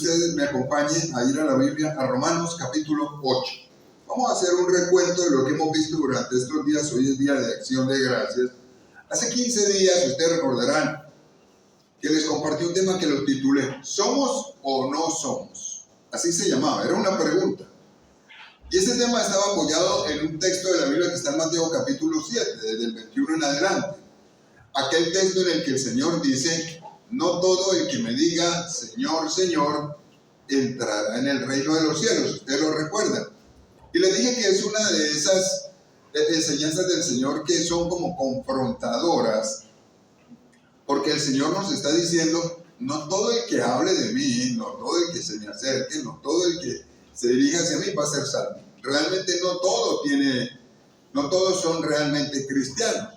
Ustedes me acompañen a ir a la Biblia, a Romanos capítulo 8. Vamos a hacer un recuento de lo que hemos visto durante estos días. Hoy es día de acción de gracias. Hace 15 días, ustedes recordarán que les compartí un tema que lo titulé ¿Somos o no somos? Así se llamaba, era una pregunta. Y ese tema estaba apoyado en un texto de la Biblia que está en Mateo capítulo 7, desde el 21 en adelante. Aquel texto en el que el Señor dice: no todo el que me diga Señor, Señor, entrará en el reino de los cielos. Ustedes lo recuerdan. Y les dije que es una de esas enseñanzas del Señor que son como confrontadoras, porque el Señor nos está diciendo: no todo el que hable de mí, no todo el que se me acerque, no todo el que se dirija hacia mí va a ser salvo. Realmente no todos son realmente cristianos.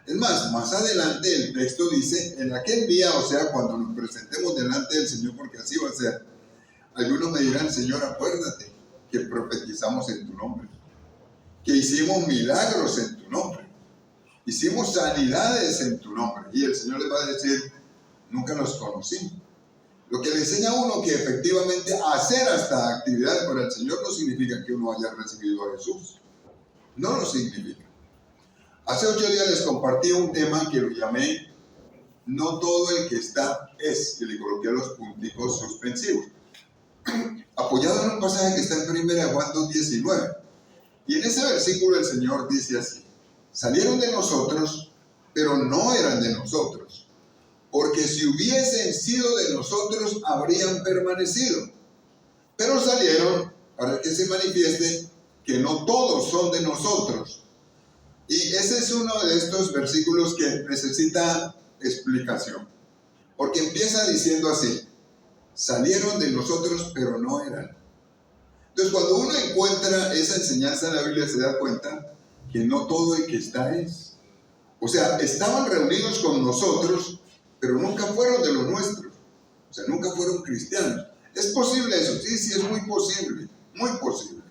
Es más adelante el texto dice: en aquel día, o sea, cuando nos presentemos delante del Señor, porque así va a ser, algunos me dirán: Señor, acuérdate que profetizamos en tu nombre, que hicimos milagros en tu nombre, hicimos sanidades en tu nombre. Y el Señor les va a decir: nunca los conocí. Lo que le enseña a uno que efectivamente hacer hasta actividades para el Señor no significa que uno haya recibido a Jesús. No lo significa. Hace 8 días les compartí un tema que lo llamé no todo el que está es, y le coloqué los punticos suspensivos, apoyado en un pasaje que está en 1 Juan 2:19. Y en ese versículo el Señor dice así: salieron de nosotros, pero no eran de nosotros, porque si hubiesen sido de nosotros habrían permanecido, pero salieron para que se manifieste que no todos son de nosotros. Y ese es uno de estos versículos que necesita explicación, porque empieza diciendo así: salieron de nosotros pero no eran. Entonces, cuando uno encuentra esa enseñanza en la Biblia, se da cuenta que no todo el que está es. O sea, estaban reunidos con nosotros, pero nunca fueron de los nuestros. O sea, nunca fueron cristianos. ¿Es posible eso? Sí, es muy posible, muy posible.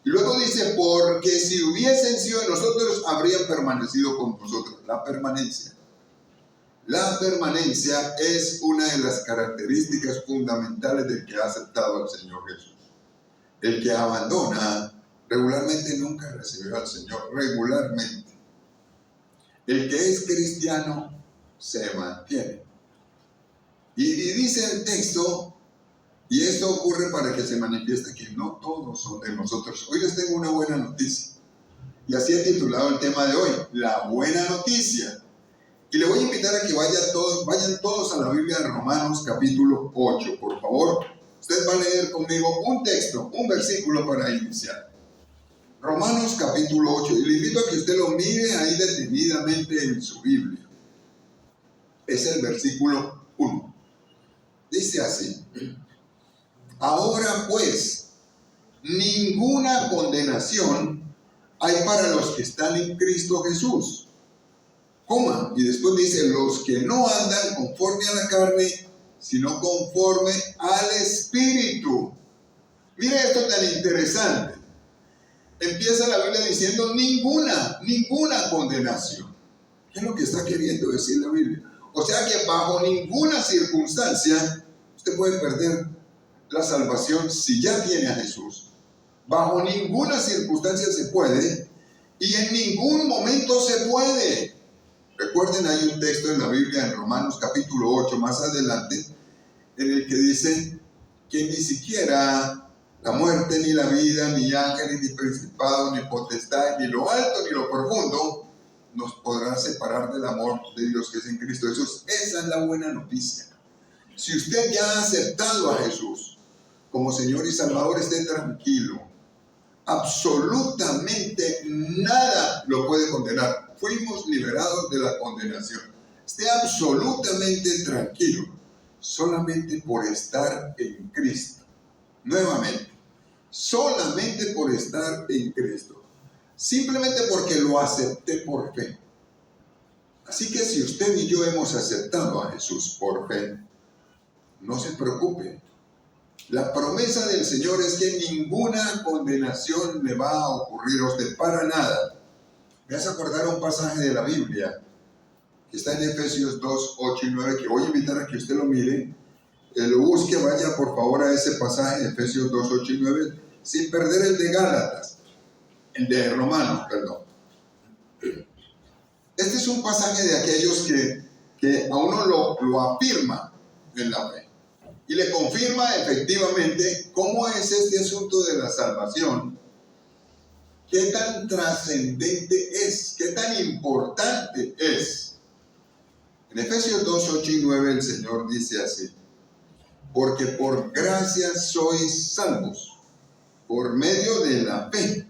Y luego dice: porque si hubiesen sido de nosotros, habrían permanecido con nosotros. La permanencia. La permanencia es una de las características fundamentales del que ha aceptado al Señor Jesús. El que abandona regularmente nunca recibió al Señor, regularmente. El que es cristiano se mantiene. Y dice el texto, y esto ocurre para que se manifieste que no todos son de nosotros. Hoy les tengo una buena noticia. Y así he titulado el tema de hoy: la buena noticia. Y le voy a invitar a que vayan todos a la Biblia de Romanos capítulo 8, por favor. Usted va a leer conmigo un texto, un versículo para iniciar. Romanos capítulo 8. Y le invito a que usted lo mire ahí detenidamente en su Biblia. Es el versículo 1. Dice así: ahora pues, ninguna condenación hay para los que están en Cristo Jesús. Coma, y después dice: los que no andan conforme a la carne, sino conforme al Espíritu. Mire esto tan interesante. Empieza la Biblia diciendo ninguna condenación. ¿Qué es lo que está queriendo decir la Biblia? O sea que bajo ninguna circunstancia usted puede perder la salvación si ya tiene a Jesús. Bajo ninguna circunstancia se puede, y en ningún momento se puede. Recuerden, hay un texto en la Biblia, en Romanos capítulo 8, más adelante, en el que dice que ni siquiera la muerte, ni la vida, ni ángeles, ni principados, ni potestades, ni lo alto, ni lo profundo, nos podrán separar del amor de Dios que es en Cristo Jesús. Esa es la buena noticia. Si usted ya ha aceptado a Jesús como Señor y Salvador, esté tranquilo. Absolutamente nada lo puede condenar. Fuimos liberados de la condenación. Esté absolutamente tranquilo, solamente por estar en Cristo. Nuevamente, solamente por estar en Cristo. Simplemente porque lo acepté por fe. Así que si usted y yo hemos aceptado a Jesús por fe, no se preocupe. La promesa del Señor es que ninguna condenación le va a ocurrir a usted, para nada. Me hace acordar un pasaje de la Biblia que está en Efesios 2, 8 y 9, que voy a invitar a que usted lo mire. lo busque, vaya por favor a ese pasaje de Efesios 2, 8 y 9, sin perder el de Gálatas, el de Romanos, perdón. Este es un pasaje de aquellos que a uno lo afirma en la fe y le confirma efectivamente cómo es este asunto de la salvación, qué tan trascendente es, qué tan importante es. En Efesios 2, 8 y 9 el Señor dice así: porque por gracia sois salvos, por medio de la fe.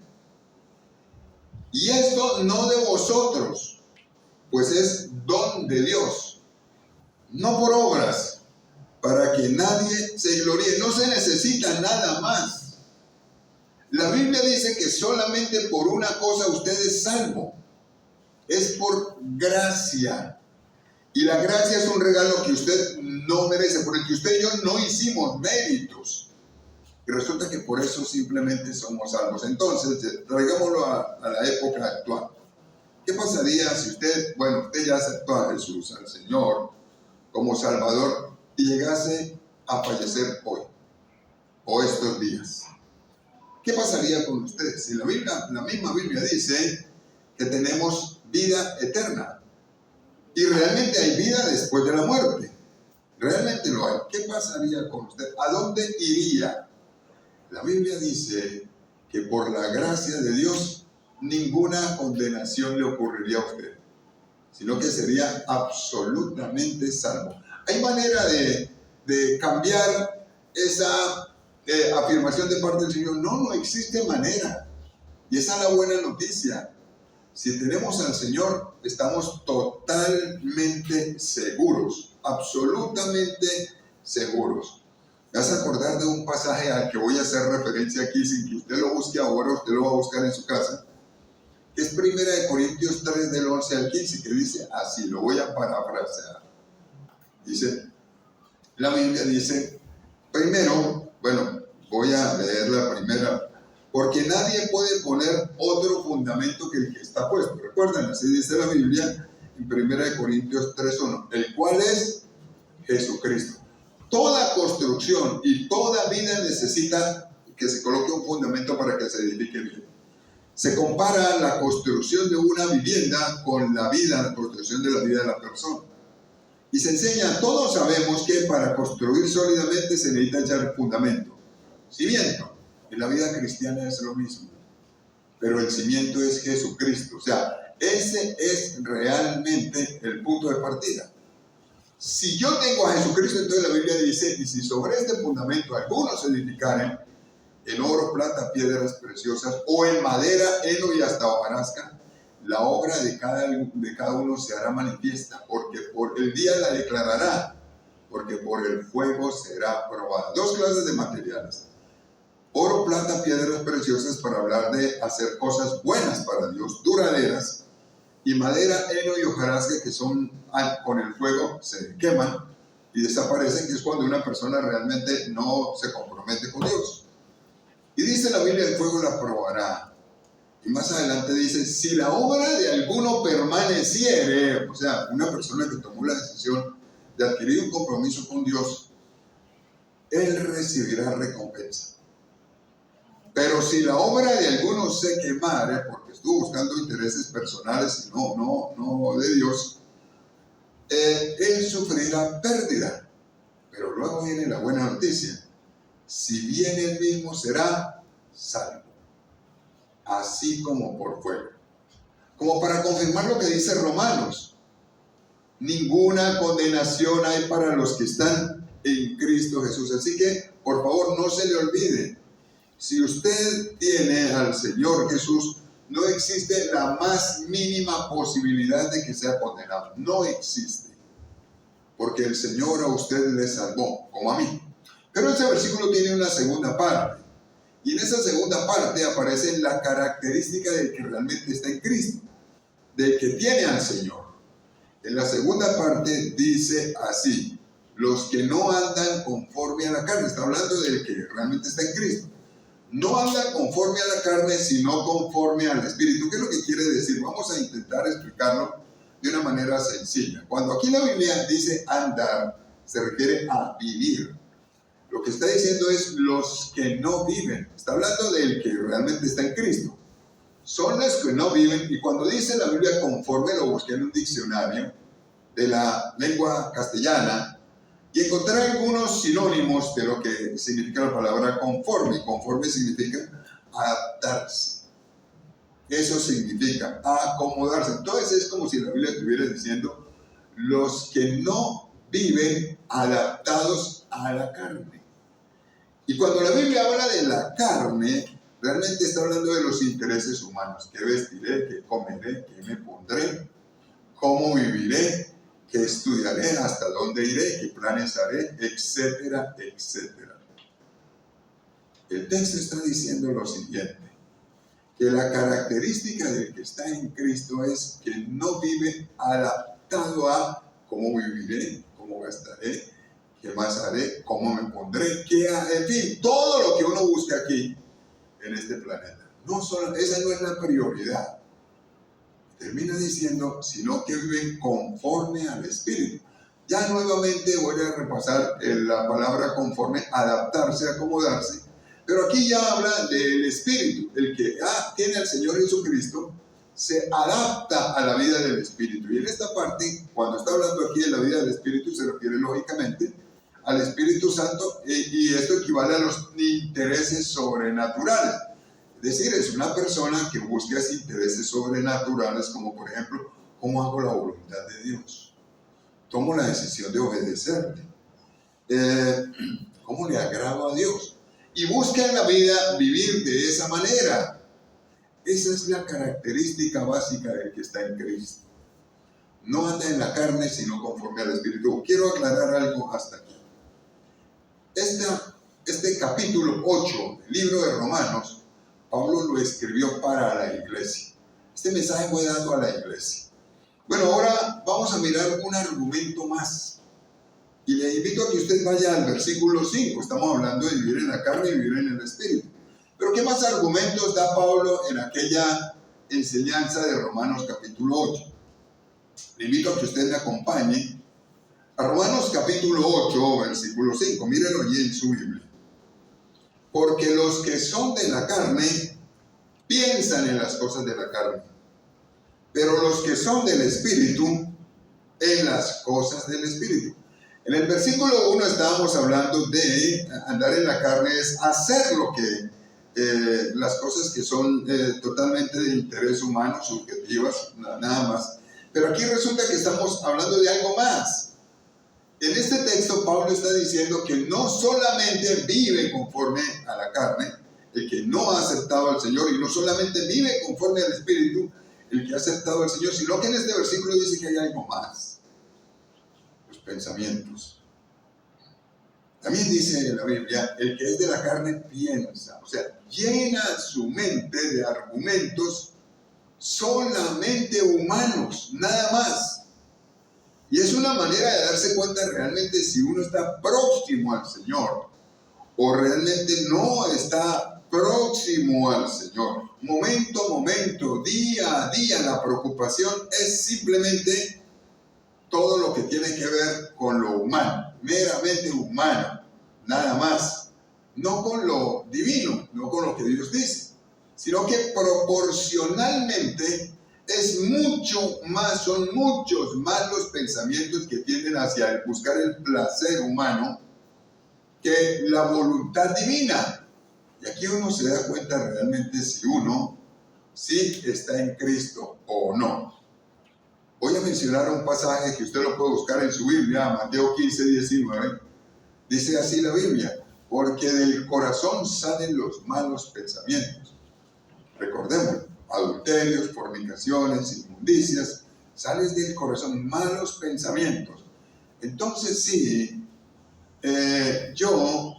Y esto no de vosotros, pues es don de Dios, no por obras, para que nadie se gloríe. No se necesita nada más. La Biblia dice que solamente por una cosa usted es salvo. Es por gracia. Y la gracia es un regalo que usted no merece, por el que usted y yo no hicimos méritos. Y resulta que por eso simplemente somos salvos. Entonces, traigámoslo a la época actual. ¿Qué pasaría si usted ya aceptó a Jesús, al Señor, como Salvador, y llegase a fallecer hoy, o estos días? ¿Qué pasaría con ustedes? Si la misma Biblia dice que tenemos vida eterna. Y realmente hay vida después de la muerte. Realmente lo hay. ¿Qué pasaría con usted? ¿A dónde iría? La Biblia dice que por la gracia de Dios ninguna condenación le ocurriría a usted, sino que sería absolutamente salvo. ¿Hay manera de cambiar esa afirmación de parte del Señor? No existe manera. Y esa es la buena noticia. Si tenemos al Señor, estamos totalmente seguros, absolutamente seguros. Me vas a acordar de un pasaje al que voy a hacer referencia aquí, sin que usted lo busque ahora, usted lo va a buscar en su casa, que es 1 Corintios 3, del 11 al 15, que dice así, lo voy a parafrasear. La Biblia dice, primero, voy a leer la primera. Porque nadie puede poner otro fundamento que el que está puesto. Recuerden, así dice la Biblia en 1 Corintios 3:1, el cual es Jesucristo. Toda construcción y toda vida necesita que se coloque un fundamento para que se edifique bien. Se compara la construcción de una vivienda con la construcción de la vida de la persona. Y se enseña, todos sabemos que para construir sólidamente se necesita echar fundamento, cimiento. En la vida cristiana es lo mismo, pero el cimiento es Jesucristo. O sea, ese es realmente el punto de partida. Si yo tengo a Jesucristo, entonces la Biblia dice, y si sobre este fundamento algunos se edificaren en oro, plata, piedras preciosas, o en madera, heno y hasta hojarasca, la obra de cada uno se hará manifiesta, porque por el día la declarará, porque por el fuego será probada. Dos clases de materiales. Oro, plata, piedras preciosas para hablar de hacer cosas buenas para Dios, duraderas, y madera, heno y hojarasca que son con el fuego se queman y desaparecen, que es cuando una persona realmente no se compromete con Dios. Y dice la Biblia, el fuego la probará. Y más adelante dice, si la obra de alguno permaneciere, o sea, una persona que tomó la decisión de adquirir un compromiso con Dios, él recibirá recompensa. Pero si la obra de algunos se quemare, porque estuvo buscando intereses personales y no de Dios, él sufrirá pérdida. Pero luego viene la buena noticia. Si bien él mismo será salvo, así como por fuego. Como para confirmar lo que dice Romanos. Ninguna condenación hay para los que están en Cristo Jesús. Así que, por favor, no se le olvide. Si usted tiene al Señor Jesús, no existe la más mínima posibilidad de que sea condenado. No existe. Porque el Señor a usted le salvó, como a mí. Pero ese versículo tiene una segunda parte. Y en esa segunda parte aparece la característica del que realmente está en Cristo, del que tiene al Señor. En la segunda parte dice así: los que no andan conforme a la carne. Está hablando del que realmente está en Cristo. No anda conforme a la carne, sino conforme al Espíritu. ¿Qué es lo que quiere decir? Vamos a intentar explicarlo de una manera sencilla. Cuando aquí la Biblia dice andar, se refiere a vivir. Lo que está diciendo es los que no viven. Está hablando del que realmente está en Cristo. Son los que no viven, y cuando dice la Biblia conforme, lo busqué en un diccionario de la lengua castellana y encontré algunos sinónimos de lo que significa la palabra conforme. Conforme significa adaptarse. Eso significa acomodarse. Entonces es como si la Biblia estuviera diciendo los que no viven adaptados a la carne. Y cuando la Biblia habla de la carne, realmente está hablando de los intereses humanos. ¿Qué vestiré? ¿Qué comeré? ¿Qué me pondré? ¿Cómo viviré? ¿Qué estudiaré? ¿Hasta dónde iré? ¿Qué planes haré? Etcétera, etcétera. El texto está diciendo lo siguiente, que la característica del que está en Cristo es que no vive adaptado a cómo viviré, cómo gastaré, qué más haré, cómo me pondré, en fin, todo lo que uno busca aquí en este planeta. Esa no es la prioridad. Termina diciendo, sino que viven conforme al Espíritu. Ya nuevamente voy a repasar la palabra conforme, adaptarse, acomodarse, pero aquí ya habla del Espíritu. El que tiene al Señor Jesucristo se adapta a la vida del Espíritu. Y en esta parte, cuando está hablando aquí de la vida del Espíritu, se refiere lógicamente al Espíritu Santo, y esto equivale a los intereses sobrenaturales. Es decir, es una persona que busca intereses sobrenaturales, como por ejemplo, ¿cómo hago la voluntad de Dios? ¿Tomo la decisión de obedecerle? ¿Cómo le agrado a Dios? Y busca en la vida vivir de esa manera. Esa es la característica básica del que está en Cristo. No anda en la carne, sino conforme al Espíritu. Quiero aclarar algo hasta aquí. Este capítulo 8 del libro de Romanos, Pablo lo escribió para la iglesia. Este mensaje fue dado a la iglesia. Bueno, ahora vamos a mirar un argumento más. Y le invito a que usted vaya al versículo 5. Estamos hablando de vivir en la carne y vivir en el Espíritu. Pero ¿qué más argumentos da Pablo en aquella enseñanza de Romanos capítulo 8? Le invito a que usted me acompañe a Romanos capítulo 8, versículo 5. Mírenlo allí en su Biblia. Porque los que son de la carne piensan en las cosas de la carne, pero los que son del Espíritu, en las cosas del Espíritu. En el versículo 1 estábamos hablando de andar en la carne, es hacer lo que las cosas que son totalmente de interés humano, subjetivas, nada más. Pero aquí resulta que estamos hablando de algo más. En este texto Pablo está diciendo que no solamente vive conforme a la carne, el que no ha aceptado al Señor, y no solamente vive conforme al Espíritu, el que ha aceptado al Señor, sino que en este versículo dice que hay algo más. Los pensamientos. También dice en la Biblia, el que es de la carne piensa, o sea, llena su mente de argumentos solamente humanos, nada más. Y es una manera de darse cuenta realmente si uno está próximo al Señor o realmente no está próximo al Señor. Momento a momento, día a día, la preocupación es simplemente todo lo que tiene que ver con lo humano, meramente humano, nada más. No con lo divino, no con lo que Dios dice, sino que proporcionalmente son muchos más los pensamientos que tienden hacia el buscar el placer humano que la voluntad divina. Y aquí uno se da cuenta realmente si uno sí está en Cristo o no. Voy a mencionar un pasaje que usted lo puede buscar en su Biblia, Mateo 15, 19. Dice así la Biblia, porque del corazón salen los malos pensamientos. Recordemos, adulterios, fornicaciones, inmundicias, salen del corazón, malos pensamientos. Entonces sí, yo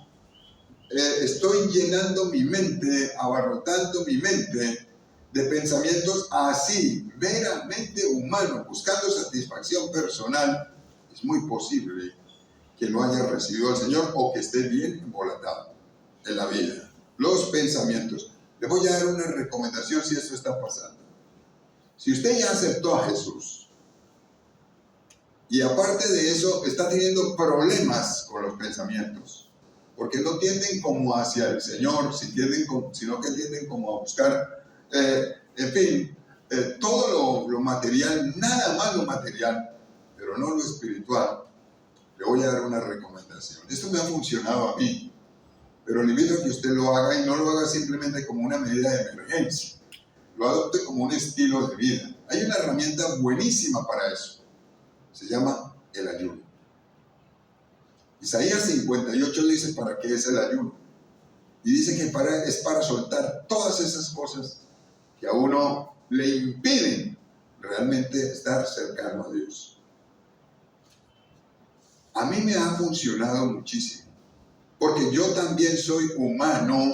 estoy llenando mi mente, abarrotando mi mente de pensamientos así, meramente humanos, buscando satisfacción personal. Es muy posible que no haya recibido al Señor o que esté bien embolatado en la vida. Los pensamientos. Le voy a dar una recomendación si esto está pasando. Si usted ya aceptó a Jesús y aparte de eso está teniendo problemas con los pensamientos, porque no tienden como hacia el Señor, sino que tienden como a buscar, en fin, todo lo material, nada más lo material, pero no lo espiritual. Le voy a dar una recomendación. Esto me ha funcionado a mí, pero le invito a que usted lo haga y no lo haga simplemente como una medida de emergencia. Lo adopte como un estilo de vida. Hay una herramienta buenísima para eso. Se llama el ayuno. Isaías 58 dice para qué es el ayuno. Y dice que es para soltar todas esas cosas que a uno le impiden realmente estar cercano a Dios. A mí me ha funcionado muchísimo, porque yo también soy humano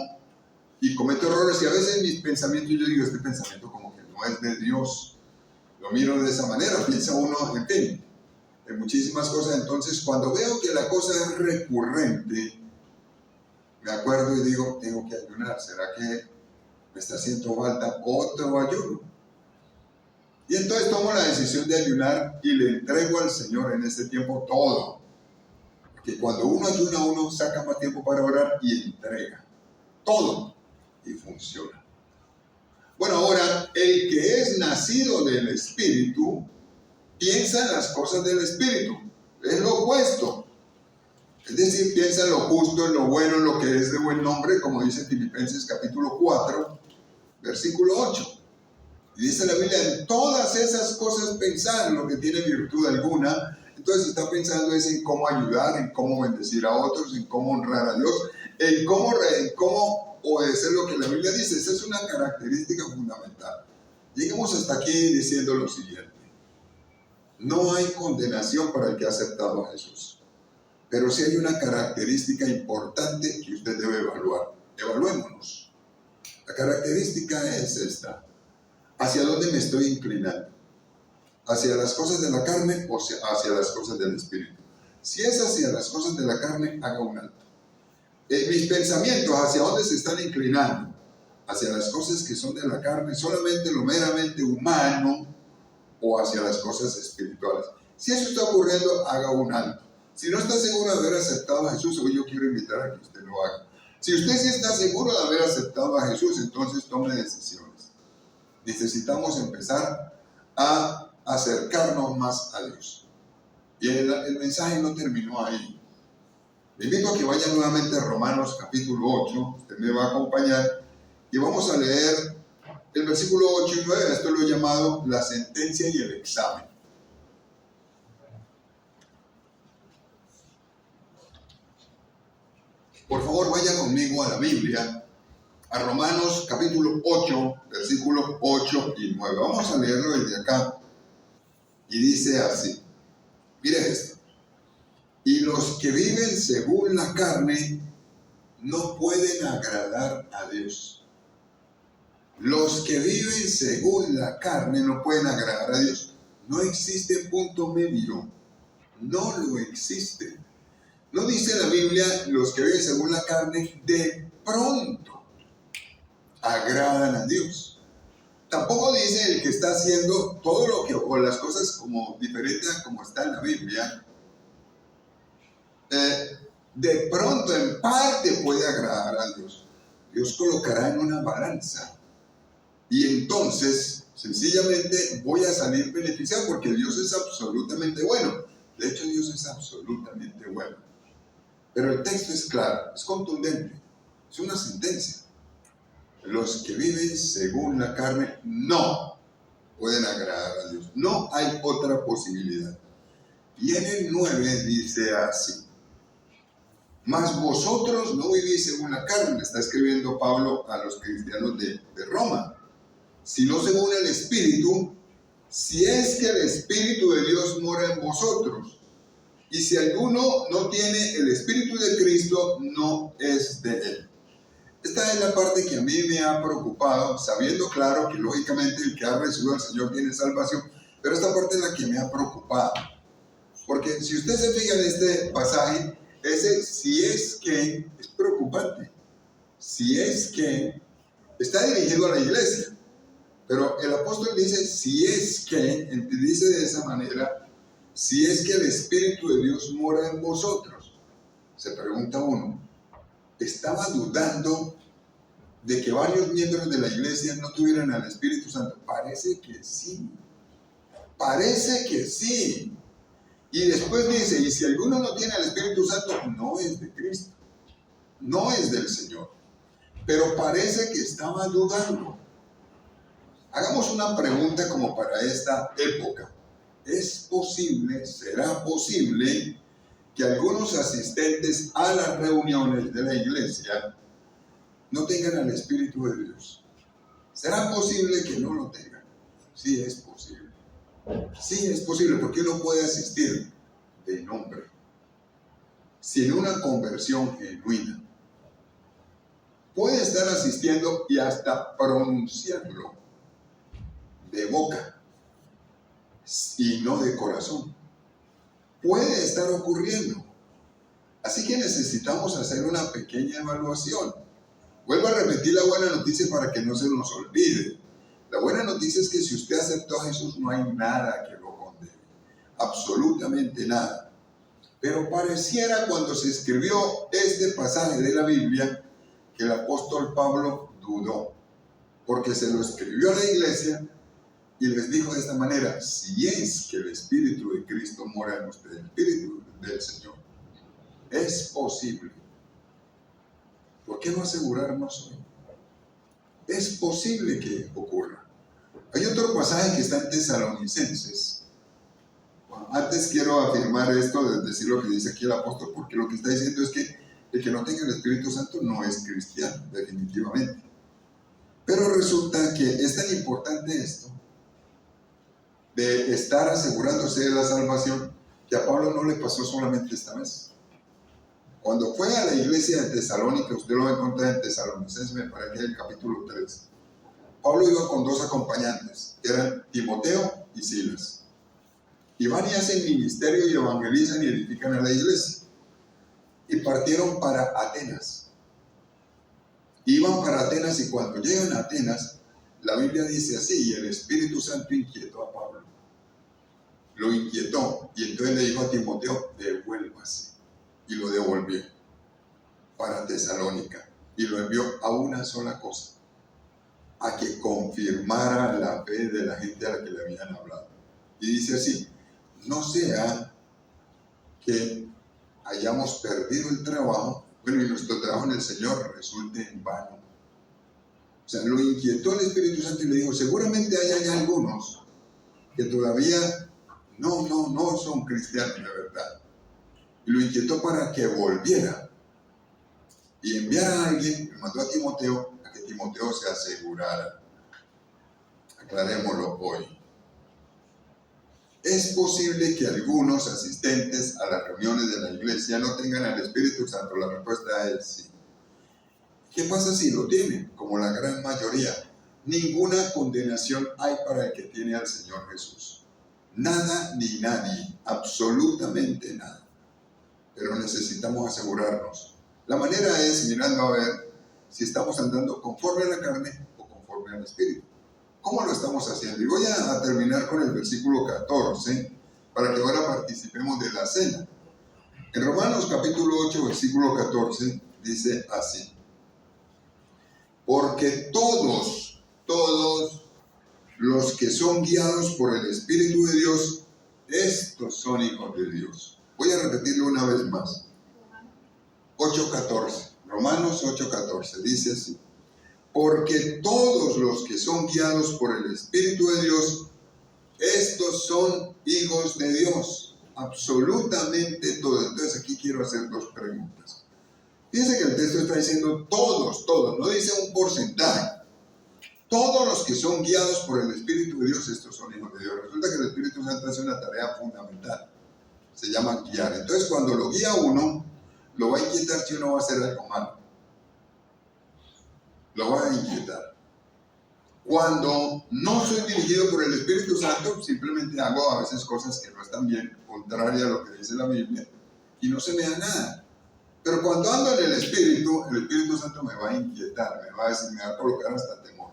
y cometo errores, y a veces mis pensamientos, yo digo, este pensamiento como que no es de Dios. Lo miro de esa manera, piensa uno, en fin, en muchísimas cosas. Entonces, cuando veo que la cosa es recurrente, me acuerdo y digo, tengo que ayunar. ¿Será que me está haciendo falta otro ayuno? Y entonces tomo la decisión de ayunar y le entrego al Señor en este tiempo todo. Porque cuando uno ayuna, uno saca más tiempo para orar y entrega todo. Y funciona. Bueno, ahora, el que es nacido del Espíritu piensa en las cosas del Espíritu. Es lo opuesto. Es decir, piensa en lo justo, en lo bueno, en lo que es de buen nombre, como dice Filipenses capítulo 4, versículo 8. Y dice la Biblia, en todas esas cosas pensar en lo que tiene virtud alguna. Entonces está pensando en cómo ayudar, en cómo bendecir a otros, en cómo honrar a Dios, en cómo obedecer lo que la Biblia dice. Esa es una característica fundamental. Llegamos hasta aquí diciendo lo siguiente. No hay condenación para el que ha aceptado a Jesús. Pero sí hay una característica importante que usted debe evaluar. Evaluémonos. La característica es esta. ¿Hacia dónde me estoy inclinando? ¿Hacia las cosas de la carne o hacia las cosas del Espíritu? Si es hacia las cosas de la carne, haga un alto. Mis pensamientos, ¿hacia dónde se están inclinando? ¿Hacia las cosas que son de la carne, solamente lo meramente humano, o hacia las cosas espirituales? Si eso está ocurriendo, haga un alto. Si no está seguro de haber aceptado a Jesús, hoy yo quiero invitar a que usted lo haga. Si usted sí está seguro de haber aceptado a Jesús, entonces tome decisiones. Necesitamos empezar a acercarnos más a Dios. Y el mensaje no terminó ahí. Le invito a que vaya nuevamente a Romanos capítulo 8, usted me va a acompañar, y vamos a leer el versículo 8 y 9, esto lo he llamado la sentencia y el examen. Por favor, vaya conmigo a la Biblia, a Romanos capítulo 8, versículos 8 y 9. Vamos a leerlo desde acá. Y dice así, mire esto. Y los que viven según la carne no pueden agradar a Dios. Los que viven según la carne no pueden agradar a Dios. No existe punto medio. No lo existe. No dice la Biblia, los que viven según la carne de pronto agradan a Dios. Tampoco dice el que está haciendo todo lo que, o las cosas como diferentes a como está en la Biblia, de pronto en parte puede agradar a Dios. Dios colocará en una balanza y entonces sencillamente voy a salir beneficiado, porque Dios es absolutamente bueno. De hecho, Dios es absolutamente bueno. Pero el texto es claro, es contundente, es una sentencia. Los que viven según la carne no pueden agradar a Dios. No hay otra posibilidad. Y en el 9 dice así. Mas vosotros no vivís según la carne, está escribiendo Pablo a los cristianos de Roma, sino según el Espíritu, si es que el Espíritu de Dios mora en vosotros. Y si alguno no tiene el Espíritu de Cristo, no es de él. Esta es la parte que a mí me ha preocupado, sabiendo claro que lógicamente el que ha recibido al Señor tiene salvación, pero esta parte es la que me ha preocupado. Porque si usted se fija en este pasaje, ese si es que es preocupante. Si es que está dirigido a la iglesia. Pero el apóstol dice, si es que, dice de esa manera, si es que el Espíritu de Dios mora en vosotros. Se pregunta uno, estaba dudando de que varios miembros de la iglesia no tuvieran al Espíritu Santo. Parece que sí. Parece que sí. Y después dice, y si alguno no tiene al Espíritu Santo, no es de Cristo, no es del Señor. Pero parece que estaba dudando. Hagamos una pregunta como para esta época. ¿Es posible, será posible que algunos asistentes a las reuniones de la iglesia no tengan al Espíritu de Dios? ¿Será posible que no lo tengan? Sí es posible. Sí es posible, porque uno puede asistir de nombre, sin una conversión genuina. Puede estar asistiendo y hasta pronunciarlo de boca y no de corazón. Puede estar ocurriendo. Así que necesitamos hacer una pequeña evaluación. Vuelvo a repetir la buena noticia para que no se nos olvide. La buena noticia es que si usted aceptó a Jesús, no hay nada que lo condene. Absolutamente nada. Pero pareciera cuando se escribió este pasaje de la Biblia que el apóstol Pablo dudó, porque se lo escribió a la iglesia y les dijo de esta manera: si es que el Espíritu de Cristo mora en usted, el Espíritu del Señor, es posible. ¿Por qué no asegurarnos hoy? Es posible que ocurra. Hay otro pasaje que está en Tesalonicenses. Antes quiero afirmar esto, de decir lo que dice aquí el apóstol, porque lo que está diciendo es que el que no tenga el Espíritu Santo no es cristiano, definitivamente. Pero resulta que es tan importante esto, de estar asegurándose de la salvación, que a Pablo no le pasó solamente esta vez. Cuando fue a la iglesia de Tesalónica, usted lo va a encontrar en Tesalonicenses, me parece que es el capítulo 3. Pablo iba con dos acompañantes, que eran Timoteo y Silas. Y van y hacen ministerio y evangelizan y edifican a la iglesia. Y partieron para Atenas. Iban para Atenas y cuando llegan a Atenas, la Biblia dice así: y el Espíritu Santo inquietó a Pablo. Lo inquietó y entonces le dijo a Timoteo: devuélvase. Y lo devolvió para Tesalónica. Y lo envió a una sola cosa: a que confirmara la fe de la gente a la que le habían hablado. Y dice así: no sea que hayamos perdido el trabajo, bueno, y nuestro trabajo en el Señor resulte en vano. O sea, lo inquietó el Espíritu Santo y le dijo: seguramente hay algunos que todavía no son cristianos de verdad. Y lo inquietó para que volviera y enviara a alguien, le mandó a Timoteo, a que Timoteo se asegurara. Aclarémoslo hoy. ¿Es posible que algunos asistentes a las reuniones de la iglesia no tengan el Espíritu Santo? La respuesta es sí. ¿Qué pasa si lo tienen? Como la gran mayoría. Ninguna condenación hay para el que tiene al Señor Jesús. Nada ni nadie, absolutamente nada. Pero necesitamos asegurarnos. La manera es mirando a ver si estamos andando conforme a la carne o conforme al Espíritu. ¿Cómo lo estamos haciendo? Y voy a terminar con el versículo 14 para que ahora participemos de la cena. En Romanos capítulo 8, versículo 14 dice así: porque todos los que son guiados por el Espíritu de Dios, estos son hijos de Dios. Voy a repetirlo una vez más. 8:14, Romanos 8:14, dice así: porque todos los que son guiados por el Espíritu de Dios, estos son hijos de Dios. Absolutamente todos. Entonces aquí quiero hacer dos preguntas. Fíjense que el texto está diciendo todos, no dice un porcentaje. Todos los que son guiados por el Espíritu de Dios, estos son hijos de Dios. Resulta que el Espíritu Santo hace una tarea fundamental. Se llama guiar. Entonces cuando lo guía uno, lo va a inquietar si uno va a hacer algo malo. Lo va a inquietar. Cuando no soy dirigido por el Espíritu Santo, simplemente hago a veces cosas que no están bien, contraria a lo que dice la Biblia, y no se me da nada. Pero cuando ando en el Espíritu Santo me va a inquietar, me va a decir, me va a colocar hasta temor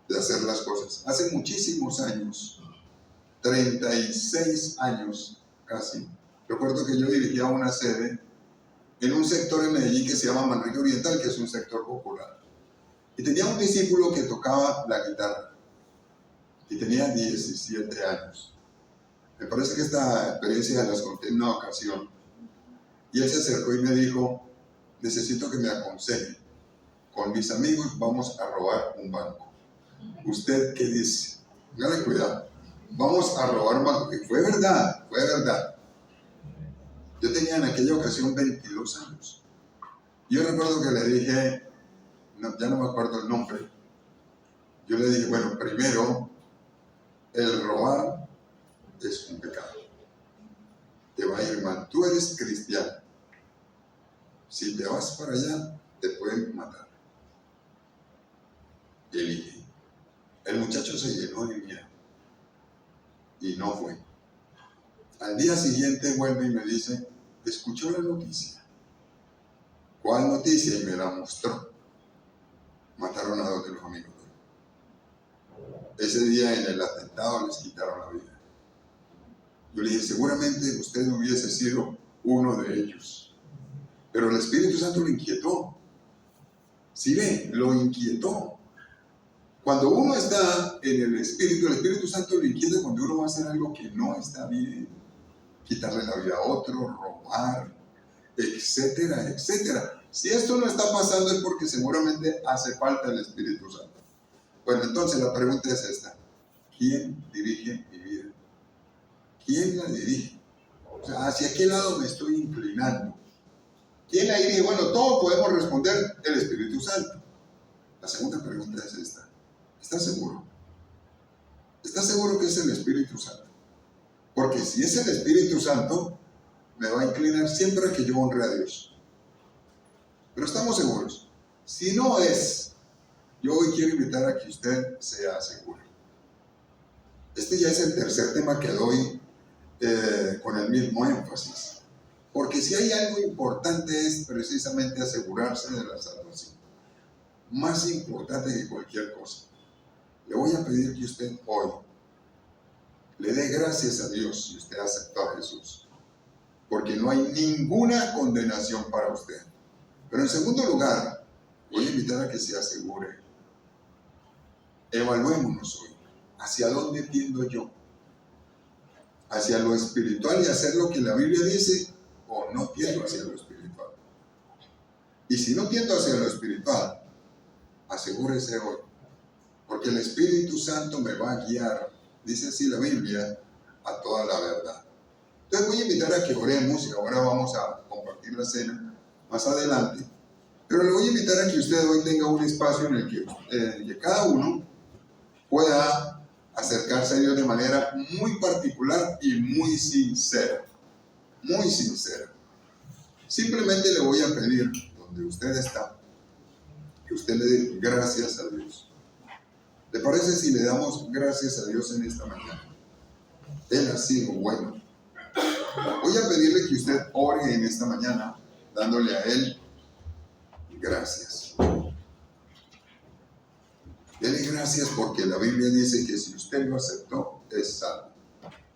de hacer las cosas. Hace muchísimos años, 36 años casi, recuerdo que yo dirigía una sede en un sector en Medellín que se llama Manrique Oriental, que es un sector popular. Y tenía un discípulo que tocaba la guitarra y tenía 17 años. Me parece que esta experiencia las conté en una ocasión. Y él se acercó y me dijo, necesito que me aconseje. Con mis amigos vamos a robar un banco. ¿Usted qué dice? Póngale cuidado. Vamos a robar un banco. Y fue verdad, fue verdad. Yo tenía en aquella ocasión 22 años. Yo recuerdo que le dije, ya no me acuerdo el nombre. Yo le dije, bueno, primero, el robar es un pecado. Te va a ir mal. Tú eres cristiano. Si te vas para allá, te pueden matar. Elige. El muchacho se llenó de miedo y no fue. Al día siguiente vuelve y me dice, ¿escuchó la noticia? ¿Cuál noticia? Y me la mostró. Mataron a 2 de los amigos. Ese día en el atentado les quitaron la vida. Yo le dije, seguramente usted hubiese sido uno de ellos. Pero el Espíritu Santo lo inquietó. ¿Sí ve? Lo inquietó. Cuando uno está en el Espíritu Santo lo inquieta cuando uno va a hacer algo que no está bien. Quitarle la vida a otro, robar, etcétera, etcétera. Si esto no está pasando es porque seguramente hace falta el Espíritu Santo. Bueno, entonces la pregunta es esta. ¿Quién dirige mi vida? ¿Quién la dirige? O sea, ¿hacia qué lado me estoy inclinando? ¿Quién la dirige? Bueno, todos podemos responder el Espíritu Santo. La segunda pregunta es esta. ¿Estás seguro? ¿Estás seguro que es el Espíritu Santo? Porque si es el Espíritu Santo, me va a inclinar siempre a que yo honre a Dios. Pero estamos seguros. Si no es, yo hoy quiero invitar a que usted sea seguro. Este ya es el tercer tema que doy con el mismo énfasis. Porque si hay algo importante es precisamente asegurarse de la salvación. Más importante que cualquier cosa. Le voy a pedir que usted hoy le dé gracias a Dios si usted aceptó a Jesús. Porque no hay ninguna condenación para usted. Pero en segundo lugar, voy a invitar a que se asegure. Evaluémonos hoy. ¿Hacia dónde tiendo yo? ¿Hacia lo espiritual y hacer lo que la Biblia dice? ¿O no tiendo hacia lo espiritual? Y si no tiendo hacia lo espiritual, asegúrese hoy. Porque el Espíritu Santo me va a guiar, dice así la Biblia, a toda la verdad. Entonces voy a invitar a que oremos y ahora vamos a compartir la cena más adelante. Pero le voy a invitar a que usted hoy tenga un espacio en el que cada uno pueda acercarse a Dios de manera muy particular y muy sincera. Muy sincera. Simplemente le voy a pedir, donde usted está, que usted le dé gracias a Dios. ¿Le parece si le damos gracias a Dios en esta mañana? Él ha sido bueno. Voy a pedirle que usted ore en esta mañana, dándole a Él gracias. Dele gracias porque la Biblia dice que si usted lo aceptó, es salvo.